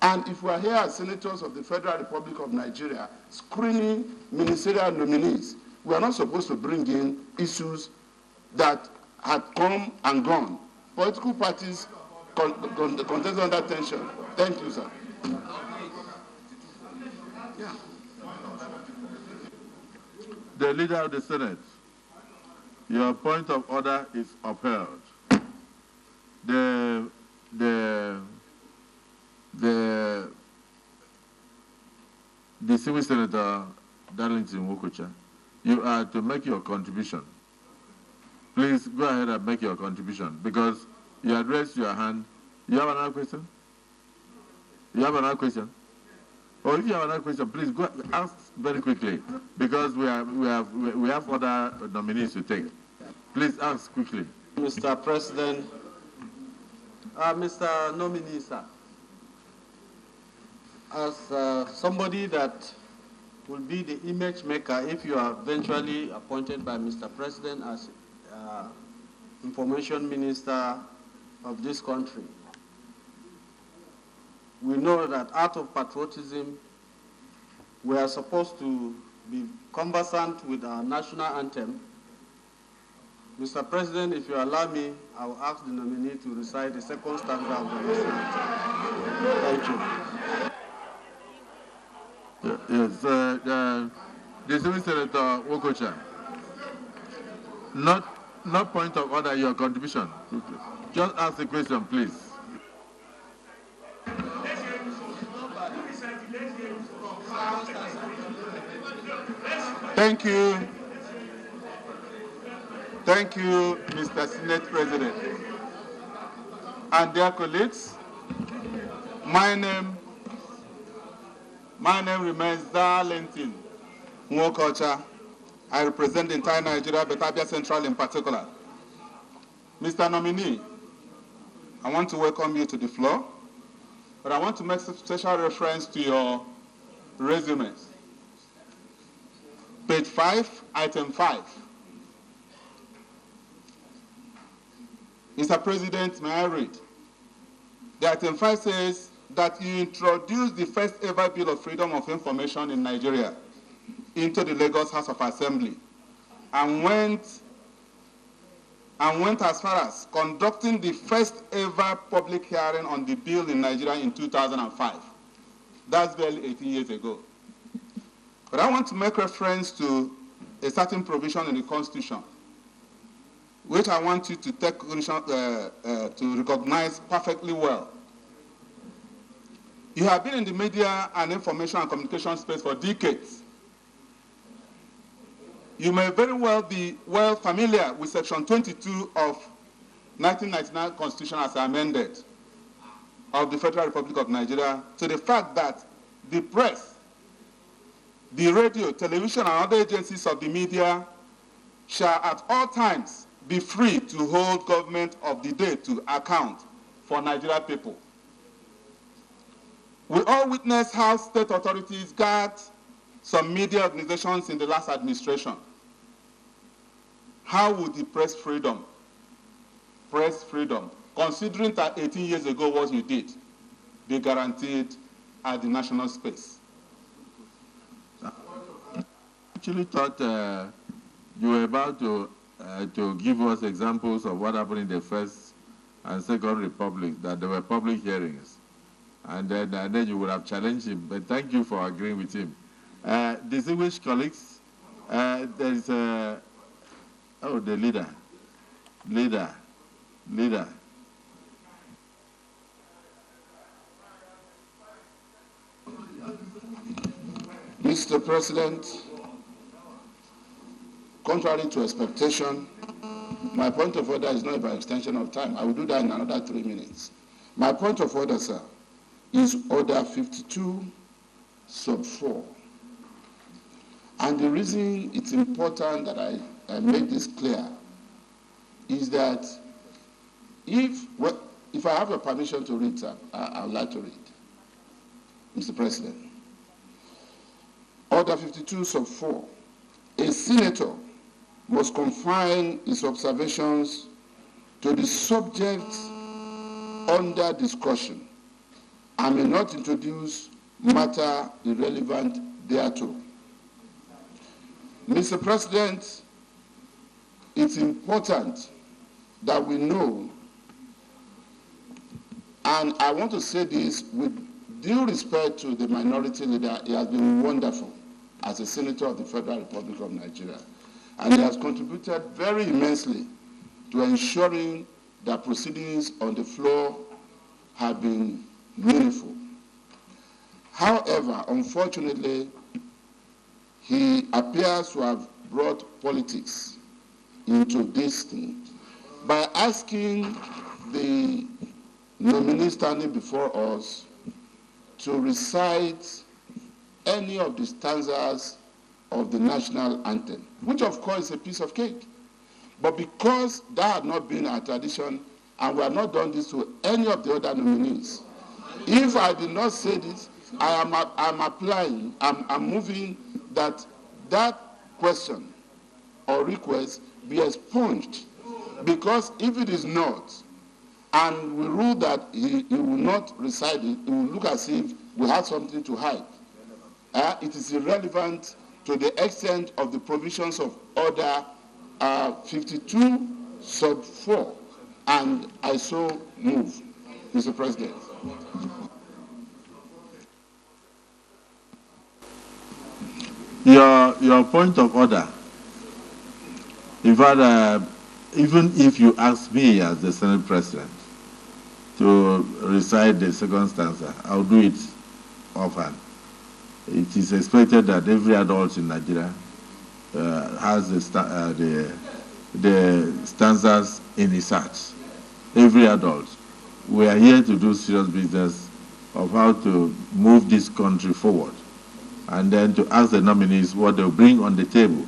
And if we are here as senators of the Federal Republic of Nigeria screening ministerial nominees, we are not supposed to bring in issues that had come and gone. Political parties contest under tension. Thank you, sir. Yeah. The leader of the Senate, your point of order is upheld. The distinguished Senator Darlington Wokocha, you are to make your contribution. Please go ahead and make your contribution because you had raised your hand. You have another question? You have another question? Or if you have another question, please go ask very quickly because we have other nominees to take. Please ask quickly. Mr. President, Mr. Nominee, sir, as somebody that will be the image maker if you are eventually appointed by Mr. President as Information Minister of this country, we know that out of patriotism, we are supposed to be conversant with our national anthem. Mr. President, if you allow me, I will ask the nominee to recite the second stanza of the national anthem. Thank you. Yes, distinguished Senator Wokocha. Not point of order, your contribution. Just ask the question, please. Thank you. Thank you, Mr. Senate President. And dear colleagues, my name remains Darlington Nwokocha. I represent the entire Nigeria, but Abia Central in particular. Mr. Nominee, I want to welcome you to the floor, but I want to make special reference to your resumes. Page 5, item 5. Mr. President, may I read? The item 5 says that you introduced the first ever Bill of Freedom of Information in Nigeria into the Lagos House of Assembly and went as far as conducting the first ever public hearing on the bill in Nigeria in 2005. That's barely 18 years ago. But I want to make reference to a certain provision in the Constitution, which I want you to take to recognize perfectly well. You have been in the media and information and communication space for decades. You may very well be well familiar with Section 22 of 1999 Constitution as amended of the Federal Republic of Nigeria, to the fact that the press, the radio, television, and other agencies of the media shall at all times be free to hold government of the day to account for Nigeria people. We all witnessed how state authorities guard some media organizations in the last administration. How would the press freedom, considering that 18 years ago what you did, be guaranteed at the national space? I actually thought you were about to give us examples of what happened in the First and Second Republic, that there were public hearings. And then you would have challenged him. But thank you for agreeing with him. Distinguished colleagues, there is the leader. Mr. President, contrary to expectation, my point of order is not by extension of time. I will do that in another 3 minutes. My point of order, sir, is Order 52, sub 4. And the reason it's important that I make this clear is that if I have your permission to read, sir, I would like to read. Mr. President. Order 52, sub 4. A senator must confine his observations to the subject under discussion and may not introduce matter irrelevant thereto. Mr. President, it's important that we know, and I want to say this with due respect to the minority leader. He has been wonderful as a senator of the Federal Republic of Nigeria, and he has contributed very immensely to ensuring that proceedings on the floor have been meaningful. However, unfortunately, he appears to have brought politics into this thing by asking the nominee standing before us to recite any of the stanzas of the national anthem, which of course is a piece of cake. But because that had not been our tradition, and we have not done this to any of the other nominees, if I did not say this, I'm moving that question or request be expunged, because if it is not, and we ruled that he will not reside, it will look as if we had something to hide. It is irrelevant to the extent of the provisions of Order 52 sub 4, and I so move, Mr. President. Your point of order, in fact, even if you ask me as the Senate President to recite the second stanza, I'll do it offhand. It is expected that every adult in Nigeria has the stanzas in his heart. Every adult. We are here to do serious business of how to move this country forward, and then to ask the nominees what they'll bring on the table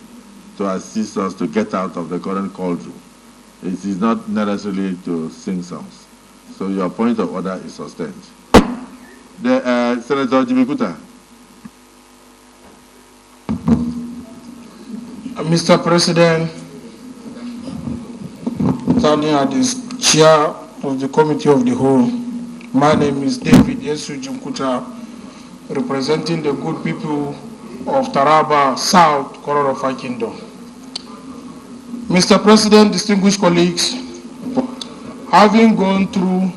to assist us to get out of the current cauldron. It is not necessarily to sing songs. So your point of order is sustained. Senator Jimikuta. Mr. President, standing as the chair of the Committee of the Whole, my name is David Yesu Jimkuta, representing the good people of Taraba South, Kororofa Kingdom. Mr. President, distinguished colleagues, having gone through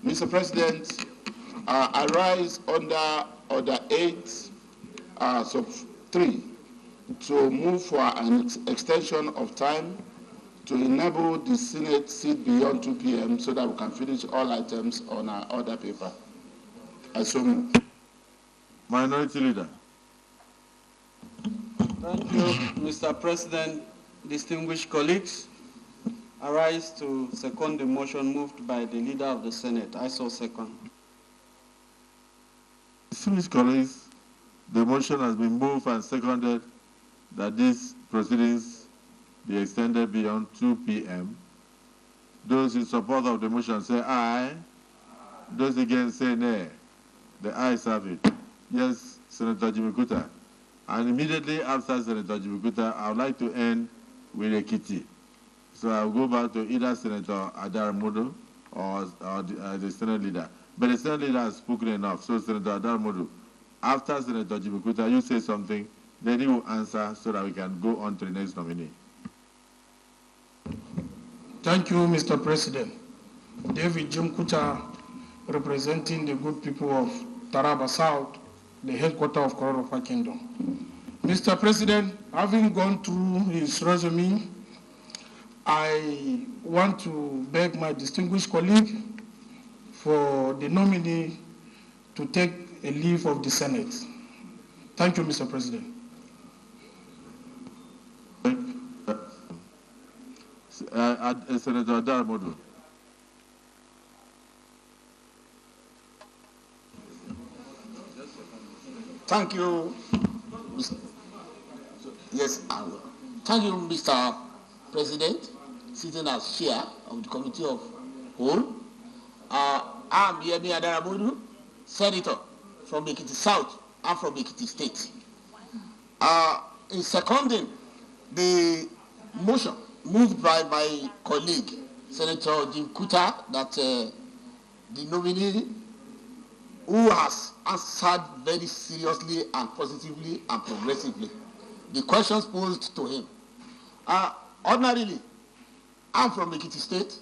Mr. President, I rise under Order 8 sub 3 to move for an extension of time to enable the Senate sit beyond 2 p.m. so that we can finish all items on our order paper. I so move. Minority Leader. Thank you, Mr. President, distinguished colleagues. I rise to second the motion moved by the Leader of the Senate. I so second. Distinguished colleagues, the motion has been moved and seconded that these proceedings be extended beyond 2 p.m. Those in support of the motion say aye. Those against say nay. The ayes have it. Yes, Senator Jimikuta. And immediately after Senator Jimikuta, I would like to end with Ekiti. So I'll go back to either Senator Adaramodu or the Senate Leader. But the Senate Leader has spoken enough. So Senator Adaramodu, after Senator Jimikuta, you say something, then he will answer so that we can go on to the next nominee. Thank you, Mr. President. David Jimkuta, representing the good people of Taraba South, the headquarters of Kororofa Kingdom. Mr. President, having gone through his resume, I want to beg my distinguished colleague for the nominee to take a leave of the Senate. Thank you, Mr. President. Senator Adaramodu. Thank you. Yes, I will. Thank you, Mr. President, sitting as chair of the Committee of Whole. I'm Yemi Adaramodu, Senator from Ekiti South and from Ekiti State. In seconding the motion moved by my colleague, Senator Jim Kuta, that the nominee who has answered very seriously and positively and progressively the questions posed to him. Ordinarily, I'm from Ekiti State.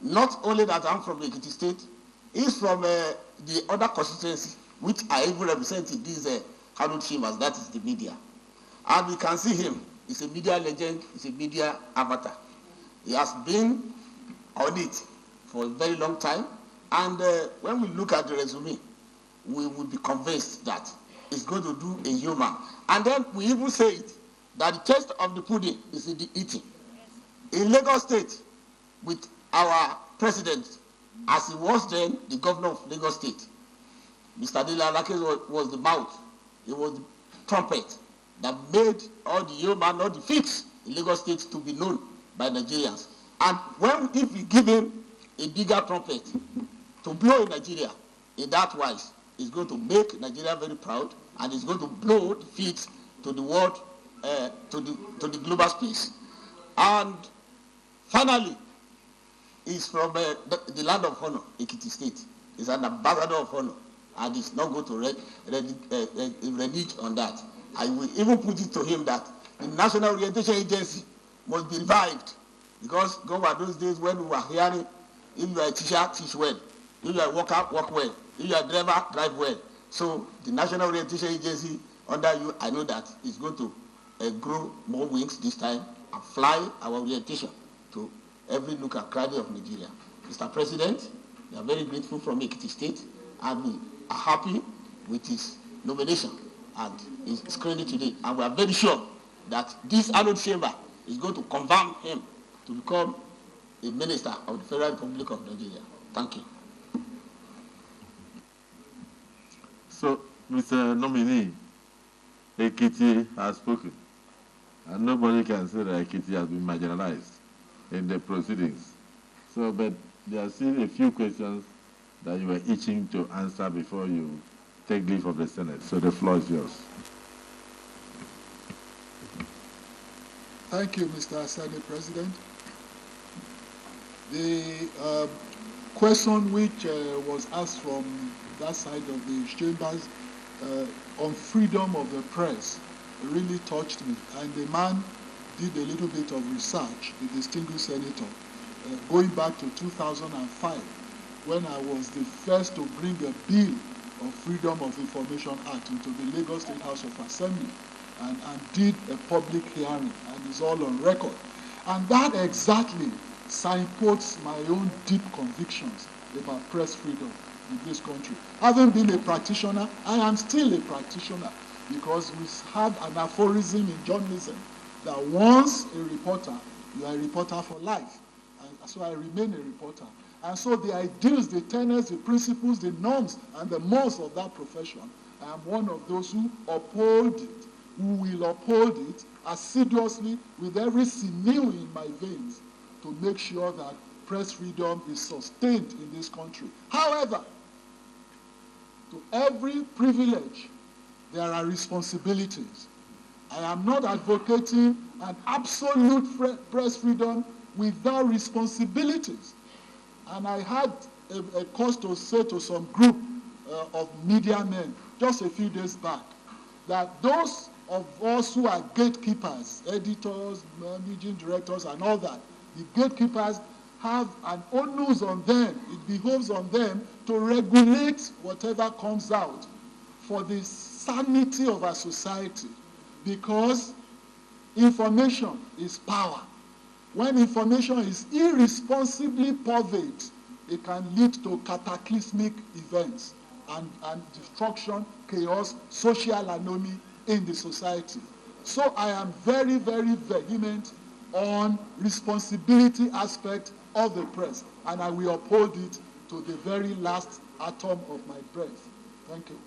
Not only that I'm from Ekiti State, he's from the other constituency, which I even represent in this Harun Shimas, that is the media. And we can see him. He's a media legend, he's a media avatar. He has been on it for a very long time. And when we look at the resume, we will be convinced that it's going to do a human. And then we even say it, that the taste of the pudding is in the eating. In Lagos State, with our president, as he was then the governor of Lagos State, Mr. DeleAlake was the mouth, he was the trumpet that made all the human, all the fix in Lagos State to be known by Nigerians. And if we give him a bigger trumpet to blow in Nigeria, in that wise, is going to make Nigeria very proud, and is going to blow the feet to the world, to the global space. And finally, is from the land of honor, Ekiti State. Is an ambassador of honor, and is not going to renege on that. I will even put it to him that the National Orientation Agency must be revived, because go back those days when we were hearing, if you are a teacher, teach well. If you are a worker, work well. If you are a driver, drive well. So the National Orientation Agency under you, I know that is going to grow more wings this time and fly our orientation to every nook and cranny of Nigeria. Mr. President, we are very grateful from Ekiti State, and we are happy with his nomination and his screening today. And we are very sure that this annual chamber is going to confirm him to become a minister of the Federal Republic of Nigeria. Thank you. So, Mr. Nominee, Ekiti has spoken, and nobody can say that Ekiti has been marginalized in the proceedings. So, but there are still a few questions that you were itching to answer before you take leave of the Senate. So the floor is yours. Thank you, Mr. Senate President. The question which was asked from that side of the chambers on freedom of the press really touched me. And the man did a little bit of research, the distinguished senator, going back to 2005, when I was the first to bring a bill of Freedom of Information Act into the Lagos State House of Assembly, and did a public hearing, and it's all on record. And that exactly signposts my own deep convictions about press freedom in this country. Having been a practitioner, I am still a practitioner, because we have an aphorism in journalism that once a reporter, you are a reporter for life. And so I remain a reporter. And so the ideals, the tenets, the principles, the norms, and the mores of that profession, I am one of those who uphold it, who will uphold it assiduously with every sinew in my veins to make sure that press freedom is sustained in this country. However, to every privilege, there are responsibilities. I am not advocating an absolute press freedom without responsibilities. And I had a cause to say to some group of media men just a few days back that those of us who are gatekeepers, editors, managing directors, and all that, the gatekeepers have an onus on them. It behoves on them to regulate whatever comes out for the sanity of our society, because information is power. When information is irresponsibly purveyed, it can lead to cataclysmic events and destruction, chaos, social anomy in the society. So I am very, very vehement on responsibility aspect of the press, and I will uphold it to the very last atom of my breath. Thank you.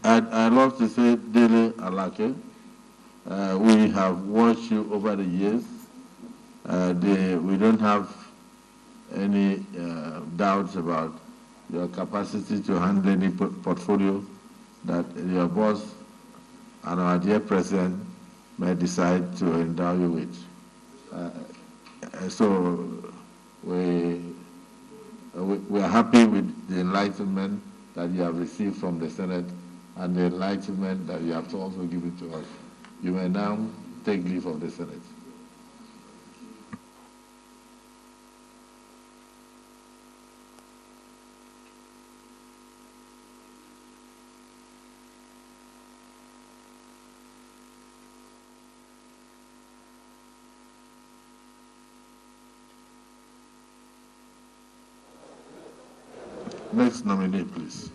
I love to say DeleAlake. We have watched you over the years. We don't have any doubts about your capacity to handle any portfolio that your boss and our dear president may decide to endow you with. So we are happy with the enlightenment that you have received from the Senate and the enlightenment that you have also given to us. You may now take leave of the Senate. Next nominee, please.